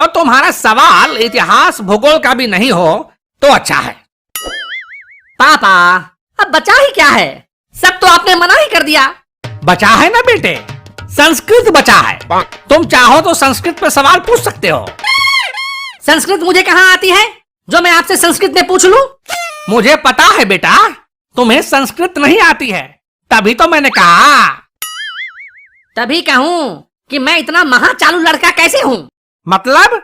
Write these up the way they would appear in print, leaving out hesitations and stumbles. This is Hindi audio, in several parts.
और तुम्हारा सवाल इतिहास भूगोल का भी नहीं हो तो अच्छा है। पापा अब बचा ही क्या है, सब तो आपने मना ही कर दिया। बचा है ना बेटे, संस्कृत बचा है। तुम चाहो तो संस्कृत पे सवाल पूछ सकते हो। संस्कृत मुझे कहाँ आती है जो मैं आपसे संस्कृत में पूछ लूं? मुझे पता है बेटा, तुम्हें संस्कृत नहीं आती है, तभी तो मैंने कहा। तभी कहूँ कि मैं इतना महाचालू लड़का कैसे हूँ? मतलब?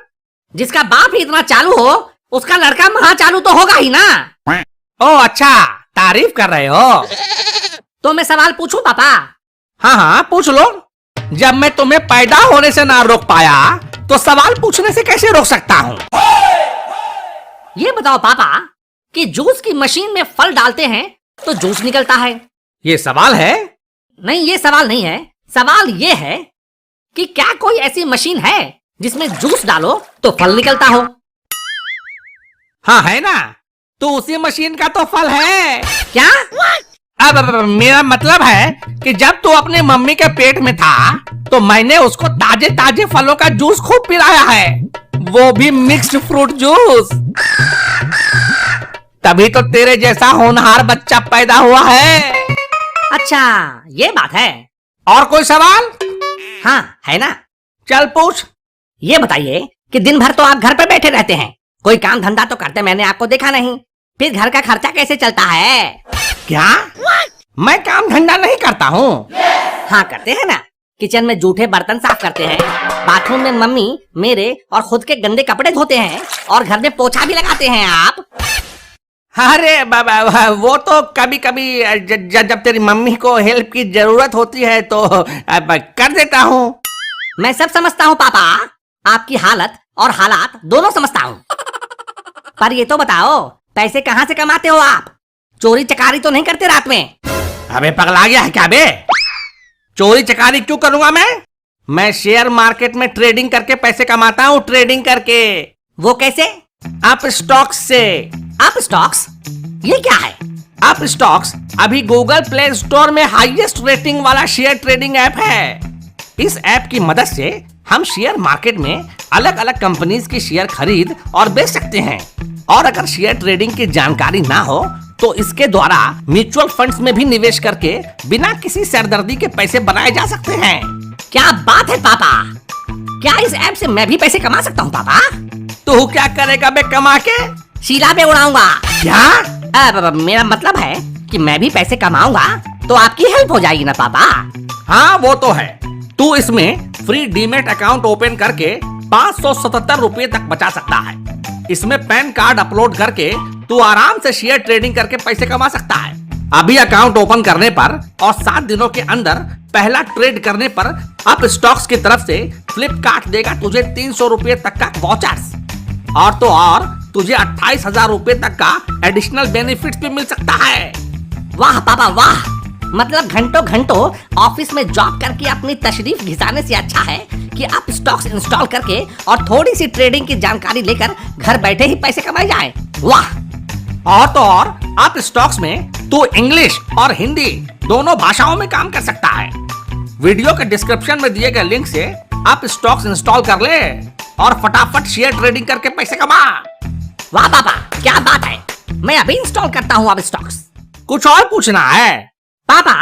जिसका बाप ही इतना चालू हो उसका लड़का महाचालू तो होगा ही ना। ओ अच्छा, तारीफ कर रहे हो। तो मैं सवाल पूछूं पापा? हाँ हाँ पूछ लो। जब मैं तुम्हें पैदा होने से ना रोक पाया तो सवाल पूछने से कैसे रोक सकता हूँ? ये बताओ पापा कि जूस की मशीन में फल डालते हैं तो जूस निकलता है। ये सवाल है? नहीं, ये सवाल नहीं है। सवाल ये है कि क्या कोई ऐसी मशीन है जिसमें जूस डालो तो फल निकलता हो? हाँ है ना, तो उसी मशीन का तो फल है। क्या? अब मेरा मतलब है कि जब तू अपने मम्मी के पेट में था तो मैंने उसको ताजे ताजे फलों का जूस खूब पिलाया है, वो भी मिक्स्ड फ्रूट जूस। तभी तो तेरे जैसा होनहार बच्चा पैदा हुआ है। अच्छा ये बात है। और कोई सवाल? हाँ है ना। चल पूछ। ये बताइए कि दिन भर तो आप घर पर बैठे रहते हैं, कोई काम धंधा तो करते मैंने आपको देखा नहीं, फिर घर का खर्चा कैसे चलता है? क्या? मैं काम धंधा नहीं करता हूँ। हाँ करते हैं ना। किचन में जूठे बर्तन साफ करते हैं, बाथरूम में मम्मी मेरे और खुद के गंदे कपड़े धोते हैं, और घर में पोछा भी लगाते हैं आप। अरे बाबा, वो तो कभी कभी जब तेरी मम्मी को हेल्प की जरूरत होती है तो कर देता हूँ। मैं सब समझता हूँ पापा, आपकी हालत और हालात दोनों समझता हूँ। पर ये तो बताओ पैसे कहाँ से कमाते हो आप? चोरी चकारी तो नहीं करते रात में? अबे पगला गया है क्या बे? चोरी चकारी क्यों करूंगा मैं शेयर मार्केट में ट्रेडिंग करके पैसे कमाता हूँ। ट्रेडिंग करके। वो कैसे? अप स्टॉक्स से। Up stocks? ये क्या है? अप स्टॉक्स अभी गूगल प्ले स्टोर में हाईएस्ट रेटिंग वाला शेयर ट्रेडिंग ऐप है। इस ऐप की मदद से हम शेयर मार्केट में अलग अलग कंपनीज की शेयर खरीद और बेच सकते हैं। और अगर शेयर ट्रेडिंग की जानकारी ना हो तो इसके द्वारा म्यूचुअल फंड्स में भी निवेश करके बिना किसी सरदर्दी के पैसे बनाए जा सकते हैं। क्या बात है पापा, क्या इस ऐप से मैं भी पैसे कमा सकता हूँ पापा? तू क्या करेगा बे कमा के? शीला पे उड़ाऊंगा। क्या? मेरा मतलब है कि मैं भी पैसे कमाऊंगा तो आपकी हेल्प हो जाएगी ना पापा? हाँ वो तो है। तू इसमें फ्री डीमेट अकाउंट ओपन करके 577 रुपए तक बचा सकता है। इसमें पैन कार्ड अपलोड करके तू आराम से शेयर ट्रेडिंग करके पैसे कमा सकता है। अभी अकाउंट ओपन करने पर और 7 दिनों के अंदर पहला ट्रेड करने पर अप स्टॉक्स की तरफ से फ्लिपकार्ट देगा तुझे 300 रुपए तक का वाउचर्स, और तो और तुझे 28,000 रुपए तक का एडिशनल बेनिफिट भी मिल सकता है। वाह पापा वाह, मतलब घंटों घंटों ऑफिस में जॉब करके अपनी तशरीफ घिसाने से अच्छा है कि आप स्टॉक्स इंस्टॉल करके और थोड़ी सी ट्रेडिंग की जानकारी लेकर घर बैठे ही पैसे कमाए जाए। वाह। और तो और आप स्टॉक्स में तू इंग्लिश और हिंदी दोनों भाषाओं में काम कर सकता है। वीडियो के डिस्क्रिप्शन में दिए गए लिंक से आप स्टॉक्स इंस्टॉल कर ले और फटाफट शेयर ट्रेडिंग करके पैसे कमा। वाह पापा क्या बात है, मैं अभी इंस्टॉल करता हूँ अब स्टॉक्स। कुछ और पूछना है? पापा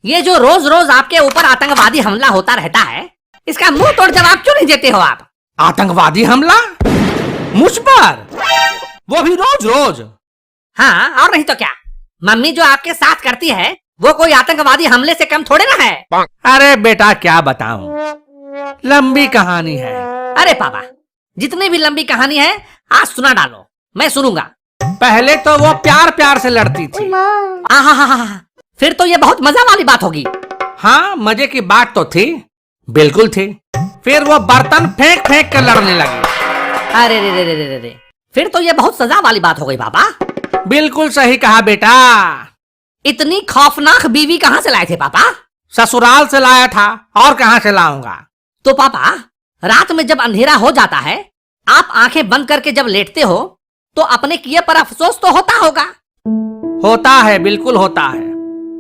ये जो रोज रोज आपके ऊपर आतंकवादी हमला होता रहता है, इसका मुंह तोड़ जवाब क्यों नहीं देते हो आप? आतंकवादी हमला मुझ पर? वो भी रोज रोज? हाँ और नहीं तो क्या, मम्मी जो आपके साथ करती है वो कोई आतंकवादी हमले से कम थोड़े ना है। अरे बेटा क्या बताऊं, लंबी कहानी है। अरे पापा जितनी भी लंबी कहानी है आज सुना डालो, मैं सुनूंगा। पहले तो वो प्यार प्यार से लड़ती थी। फिर तो ये बहुत मजा वाली बात होगी। हाँ मजे की बात तो थी, बिल्कुल थी। फिर वो बर्तन फेंक फेंक कर लड़ने लगी। अरे रे रे रे रे रे, फिर तो ये बहुत सजा वाली बात हो गई पापा। बिल्कुल सही कहा बेटा। इतनी खौफनाक बीवी कहाँ से लाए थे पापा? ससुराल से लाया था, और कहाँ से लाऊंगा। तो पापा रात में जब अंधेरा हो जाता है, आप आंखें बंद करके जब लेटते हो तो अपने किए पर अफसोस तो होता होगा। होता है, बिल्कुल होता है।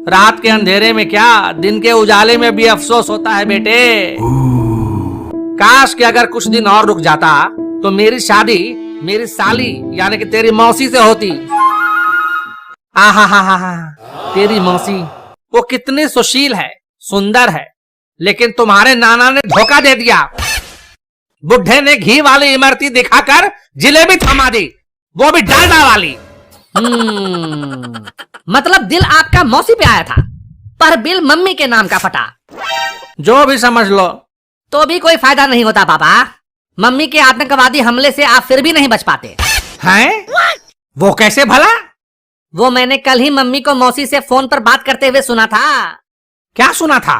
रात के अंधेरे में क्या, दिन के उजाले में भी अफसोस होता है बेटे। काश कि अगर कुछ दिन और रुक जाता तो मेरी शादी मेरी साली यानी कि तेरी मौसी से होती। आहा हा हा हा, तेरी मौसी वो कितनी सुशील है, सुंदर है, लेकिन तुम्हारे नाना ने धोखा दे दिया। बुढ़े ने घी वाली इमरती दिखाकर जिलेबी थमा दी, वो भी डालडा वाली। मतलब दिल आपका मौसी पे आया था, पर बिल मम्मी के नाम का फटा। जो भी समझ लो। तो भी कोई फायदा नहीं होता पापा। मम्मी के आतंकवादी हमले से आप फिर भी नहीं बच पाते हैं? वो कैसे भला? वो मैंने कल ही मम्मी को मौसी से फोन पर बात करते हुए सुना था। क्या सुना था?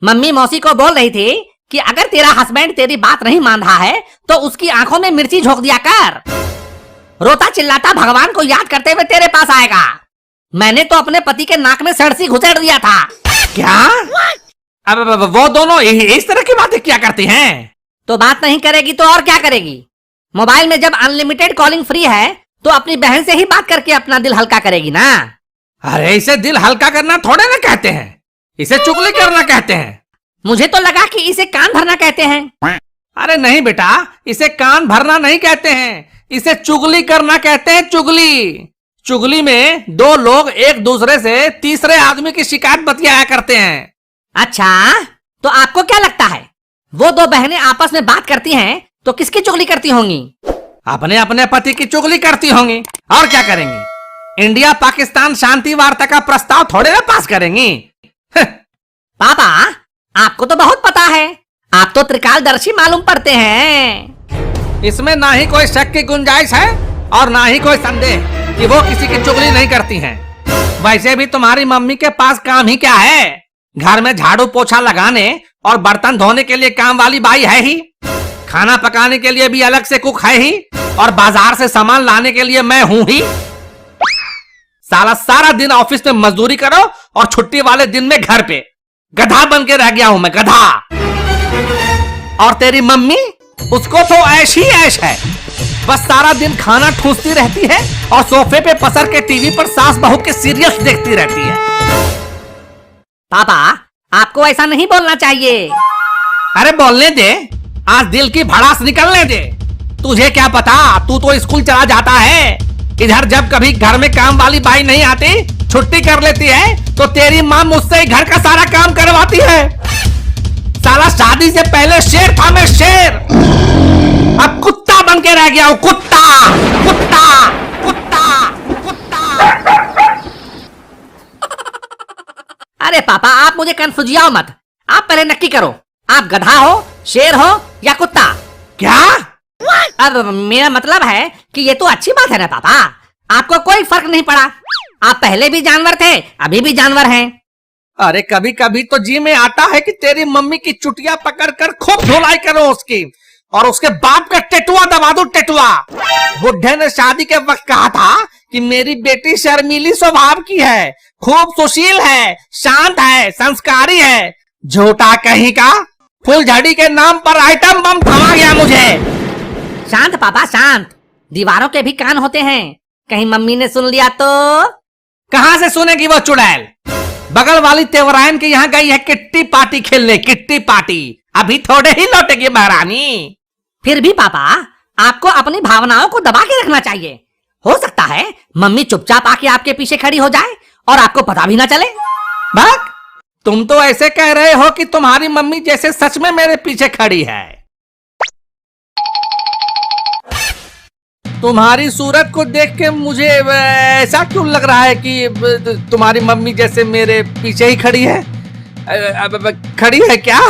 मम्मी मौसी को बोल रही थी कि अगर तेरा हस्बैंड तेरी बात नहीं मान रहा है तो उसकी आंखों में मिर्ची झोंक दिया कर। रोता चिल्लाता भगवान को याद करते हुए तेरे पास आएगा। मैंने तो अपने पति के नाक में सड़सी घुसेड़ दिया था। क्या? अब वो दोनों इस तरह की बातें क्या करती हैं? तो बात नहीं करेगी तो और क्या करेगी? मोबाइल में जब अनलिमिटेड कॉलिंग फ्री है तो अपनी बहन से ही बात करके अपना दिल हल्का करेगी ना। अरे इसे दिल हल्का करना थोड़े ना कहते हैं, इसे चुगली करना कहते हैं। मुझे तो लगा कि इसे कान भरना कहते हैं। अरे नहीं बेटा, इसे कान भरना नहीं कहते हैं, इसे चुगली करना कहते हैं। चुगली चुगली में दो लोग एक दूसरे से तीसरे आदमी की शिकायत बतियाया करते हैं। अच्छा, तो आपको क्या लगता है वो दो बहनें आपस में बात करती हैं तो किसकी चुगली करती होंगी? अपने अपने पति की चुगली करती होंगी, और क्या करेंगी? इंडिया पाकिस्तान शांति वार्ता का प्रस्ताव थोड़े ना पास करेंगी। पापा आपको तो बहुत पता है, आप तो त्रिकालदर्शी मालूम पड़ते हैं। इसमें ना ही कोई शक की गुंजाइश है और ना ही कोई संदेह कि वो किसी की चुगली नहीं करती हैं। वैसे भी तुम्हारी मम्मी के पास काम ही क्या है? घर में झाड़ू पोछा लगाने और बर्तन धोने के लिए काम वाली बाई है ही, खाना पकाने के लिए भी अलग से कुक है ही, और बाजार से सामान लाने के लिए मैं हूं ही। सारा दिन ऑफिस में मजदूरी करो और छुट्टी वाले दिन में घर पे गधा बन के रह गया हूं मैं, गधा। और तेरी मम्मी, उसको तो ऐश ही ऐश है, बस सारा दिन खाना ठूसती रहती है और सोफे पे पसर के टीवी पर सास बहू के सीरियल्स देखती रहती है। पापा आपको ऐसा नहीं बोलना चाहिए। अरे बोलने दे, आज दिल की भड़ास निकलने दे। तुझे क्या पता, तू तो स्कूल चला जाता है। इधर जब कभी घर में काम वाली बाई नहीं आती, छुट्टी कर लेती है, तो तेरी माँ मुझसे ही घर का सारा काम करवाती है। साला शादी से पहले शेर था मैं, शेर। अब कुत्ता बन के रह गया हूँ, कुत्ता कुत्ता कुत्ता कुत्ता। अरे पापा आप मुझे कंफ्यूजियाओ मत। आप पहले नक्की करो, आप गधा हो, शेर हो या कुत्ता? क्या? अब मेरा मतलब है कि ये तो अच्छी बात है ना पापा, आपको कोई फर्क नहीं पड़ा। आप पहले भी जानवर थे, अभी भी जानवर हैं। अरे कभी कभी तो जी में आता है कि तेरी मम्मी की चुटिया पकड़कर खूब धुलाई करो उसकी, और उसके बाप का टेटुआ दबा दो, टेटुआ। बुढ़े ने शादी के वक्त कहा था कि मेरी बेटी शर्मीली स्वभाव की है, खूब सुशील है, शांत है, संस्कारी है। झूठा कहीं का, फुलझड़ी के नाम पर आइटम बम थमा गया मुझे। शांत पापा शांत, दीवारों के भी कान होते हैं, कहीं मम्मी ने सुन लिया तो? कहां से सुनेगी वो चुड़ैल? बगल वाली तेवरायन के यहाँ गई है किट्टी पार्टी खेलने, किट्टी पार्टी। अभी थोड़े ही लौटेगी महारानी। फिर भी पापा आपको अपनी भावनाओं को दबा के रखना चाहिए। हो सकता है मम्मी चुपचाप आके आपके पीछे खड़ी हो जाए और आपको पता भी ना चले। बक, तुम तो ऐसे कह रहे हो कि तुम्हारी मम्मी जैसे सच में मेरे पीछे खड़ी है। तुम्हारी सूरत को देख के मुझे ऐसा क्यों लग रहा है कि तुम्हारी मम्मी जैसे मेरे पीछे ही खड़ी है? खड़ी है क्या?